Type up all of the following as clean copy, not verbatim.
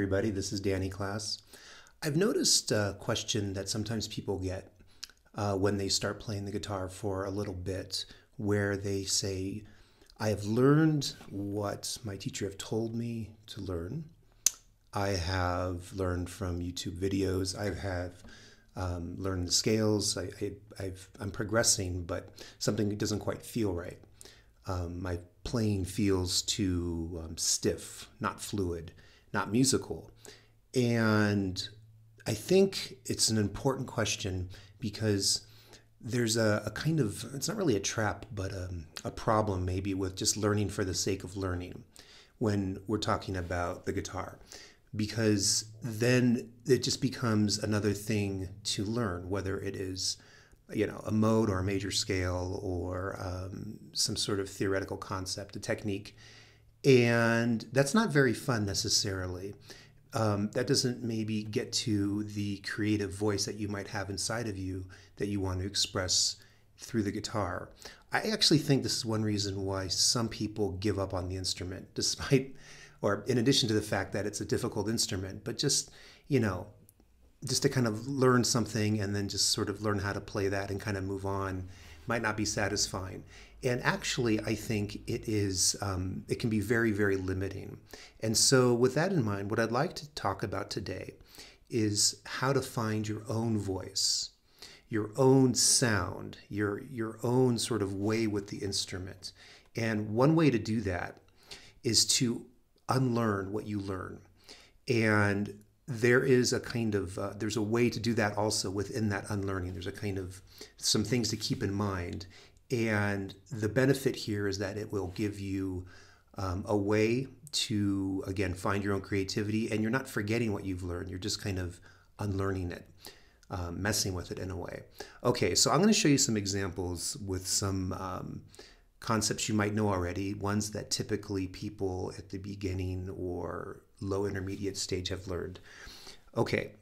everybody. This is Danny Class. I've noticed a question that sometimes people get when they start playing the guitar for a little bit, where they say, I have learned what my teacher have told me to learn. I have learned from YouTube videos. I have learned the scales. I'm progressing, but something doesn't quite feel right. My playing feels too stiff, not fluid, not musical. And I think it's an important question because there's a kind of, it's not really a trap, but a problem maybe with just learning for the sake of learning when we're talking about the guitar. Because then it just becomes another thing to learn, whether it is, a mode or a major scale or some sort of theoretical concept, a technique. And that's not very fun necessarily. That doesn't maybe get to the creative voice that you might have inside of you that you want to express through the guitar. I actually think this is one reason why some people give up on the instrument, despite, or in addition to the fact that it's a difficult instrument, but just to kind of learn something and then just sort of learn how to play that and kind of move on might not be satisfying. And actually, I think it can be very, very limiting. And so with that in mind, what I'd like to talk about today is how to find your own voice, your own sound, your own sort of way with the instrument. And one way to do that is to unlearn what you learn. And there is a kind of, there's a way to do that also within that unlearning. There's a kind of some things to keep in mind. And the benefit here is that it will give you a way to, again, find your own creativity, and you're not forgetting what you've learned. You're just kind of unlearning it, messing with it in a way. Okay, so I'm going to show you some examples with some concepts you might know already, ones that typically people at the beginning or low intermediate stage have learned. Okay,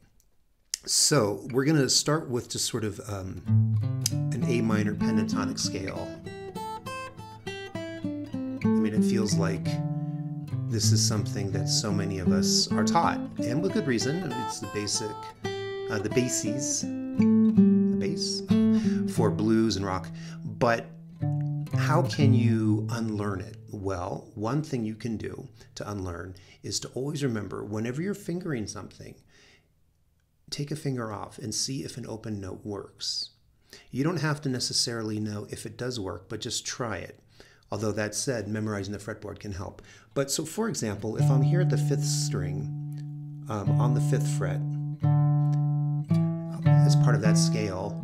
so we're going to start with just sort of an A minor pentatonic scale. I mean, it feels like this is something that so many of us are taught, and with good reason. It's the basic, the bases, the bass for blues and rock. But how can you unlearn it? Well, one thing you can do to unlearn is to always remember, whenever you're fingering something, take a finger off and see if an open note works. You don't have to necessarily know if it does work, but just try it. Although that said, memorizing the fretboard can help. But so for example, if I'm here at the 5th string on the 5th fret, as part of that scale,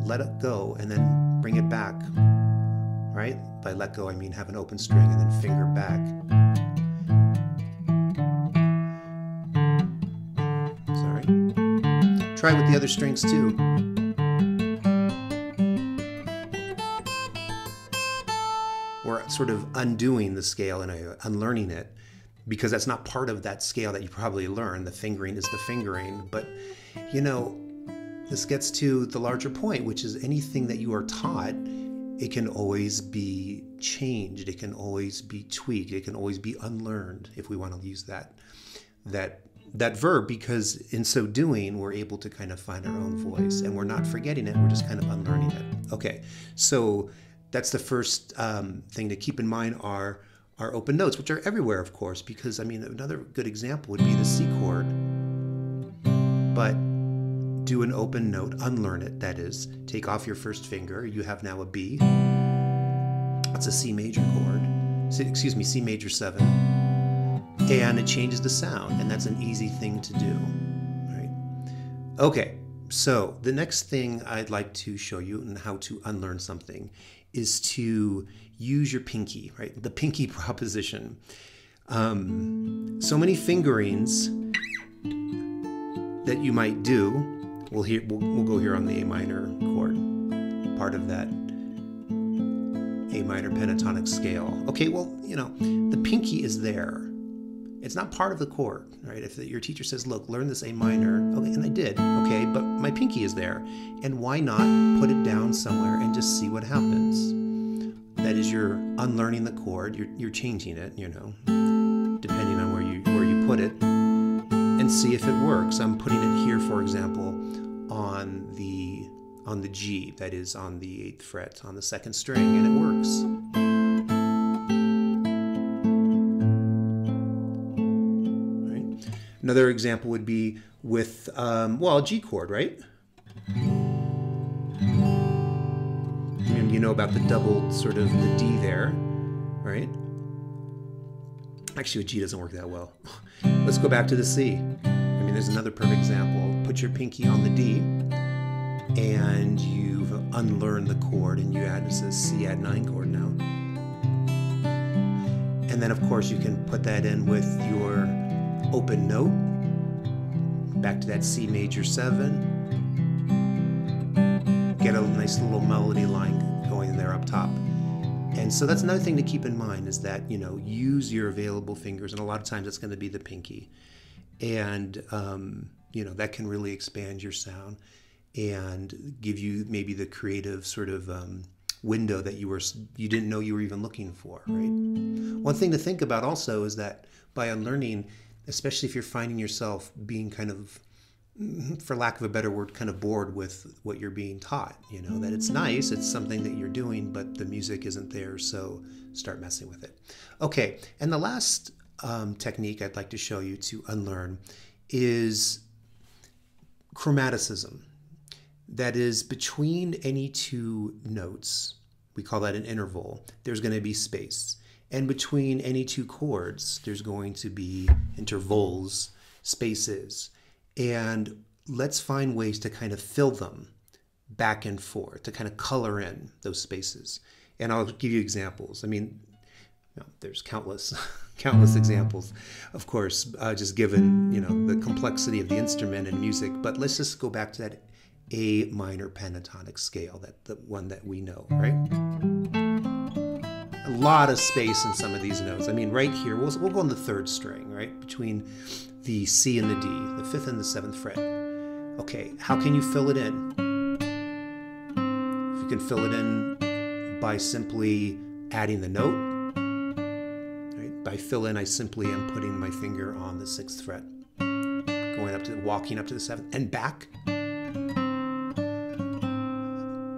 let it go and then bring it back. Right? By let go, I mean have an open string and then finger back. Sorry. Try with the other strings too. We're sort of undoing the scale and unlearning it, because that's not part of that scale that you probably learned. The fingering is the fingering. But, this gets to the larger point, which is anything that you are taught, it can always be changed. It can always be tweaked. It can always be unlearned, if we want to use that verb, because in so doing, we're able to kind of find our own voice, and we're not forgetting it. We're just kind of unlearning it. Okay, so that's the first thing to keep in mind are our open notes, which are everywhere, of course, because, I mean, another good example would be the C chord. But do an open note, unlearn it, that is. Take off your first finger. You have now a B. That's a C major chord. C major 7. And it changes the sound, and that's an easy thing to do. Right? Okay, so the next thing I'd like to show you and how to unlearn something is to use your pinky, right? The pinky proposition. So many fingerings that you might do. We'll go here on the A minor chord, part of that A minor pentatonic scale. Okay, well, the pinky is there. It's not part of the chord, right? If your teacher says, look, learn this A minor, okay, and I did, okay, but my pinky is there. And why not put it down somewhere and just see what happens? That is, you're unlearning the chord, you're changing it, depending on where you put it. and see if it works. I'm putting it here, for example, on the G, that is on the 8th fret, on the 2nd string, and it works. Right. Another example would be with, well, a G chord, right? And you know about the doubled sort of the D there, right? Actually, a G doesn't work that well. Let's go back to the C. I mean, there's another perfect example. Put your pinky on the D, and you've unlearned the chord, and you add, this is C add 9 chord now. And then, of course, you can put that in with your open note, back to that C major 7. Get a nice little melody line going there up top. And so that's another thing to keep in mind, is that, you know, use your available fingers, and a lot of times it's going to be the pinky. And, you know, that can really expand your sound and give you maybe the creative sort of window that you didn't know you were even looking for, right? One thing to think about also is that by unlearning, especially if you're finding yourself being kind of, for lack of a better word, kind of bored with what you're being taught, you know, that it's nice, it's something that you're doing, but the music isn't there, so start messing with it. Okay, and the last technique I'd like to show you to unlearn is chromaticism. That is, between any two notes, we call that an interval, there's going to be space. And between any two chords, there's going to be intervals, spaces. And let's find ways to kind of fill them back and forth, to kind of color in those spaces. And I'll give you examples. I mean, you know, there's countless examples, of course, just given, you know, the complexity of the instrument and music. But let's just go back to that A minor pentatonic scale, the one that we know, right? A lot of space in some of these notes. I mean, right here, we'll go on the 3rd string, right? Between the C and the D, the 5th and the 7th fret. Okay, how can you fill it in? If you can fill it in by simply adding the note, right? By fill in, I simply am putting my finger on the 6th fret, going up to, walking up to the 7th, and back.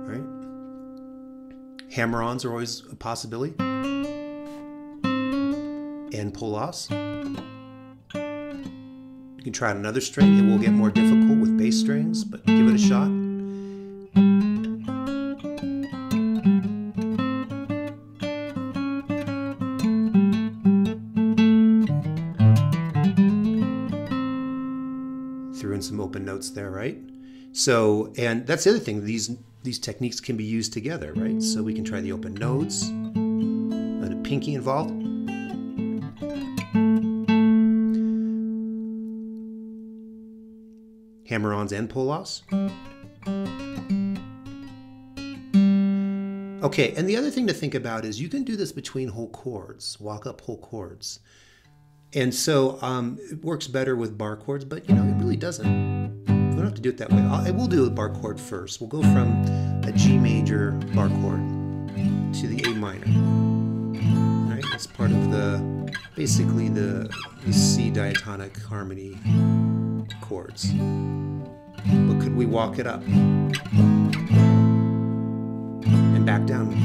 Right? Hammer-ons are always a possibility. And pull-offs. You can try another string. It will get more difficult with bass strings, but give it a shot. Threw in some open notes there, right? So, and that's the other thing. These techniques can be used together, right? So we can try the open notes, and a pinky involved. Hammer-ons and pull-offs. Okay, and the other thing to think about is you can do this between whole chords, walk up whole chords. And so it works better with bar chords, but you know, it really doesn't. You don't have to do it that way. I will do a bar chord first. We'll go from a G major bar chord to the A minor. All right, that's part of basically the C diatonic harmony chords. But could we walk it up and back down?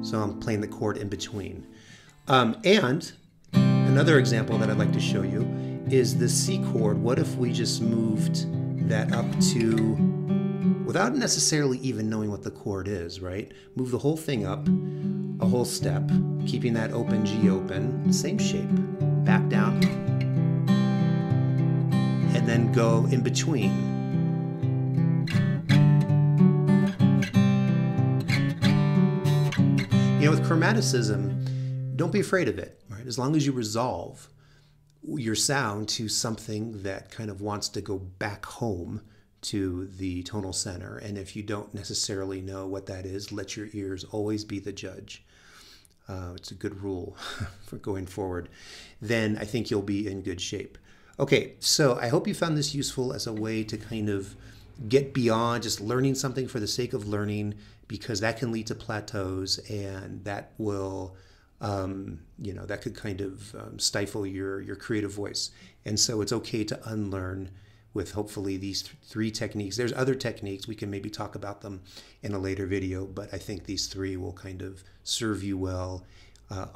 So I'm playing the chord in between. And another example that I'd like to show you is the C chord. What if we just moved that up to, without necessarily even knowing what the chord is, right? Move the whole thing up a whole step, keeping that open G open, same shape, back down, and then go in between. You know, with chromaticism, don't be afraid of it, right? As long as you resolve your sound to something that kind of wants to go back home to the tonal center. And if you don't necessarily know what that is, let your ears always be the judge. It's a good rule for going forward. Then I think you'll be in good shape. Okay, so I hope you found this useful as a way to kind of get beyond just learning something for the sake of learning, because that can lead to plateaus, and that will, that could kind of stifle your creative voice. And so it's okay to unlearn with hopefully these three techniques. There's other techniques, we can maybe talk about them in a later video, but I think these three will kind of serve you well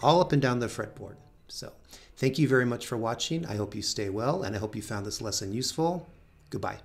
all up and down the fretboard. So thank you very much for watching. I hope you stay well, and I hope you found this lesson useful. Goodbye.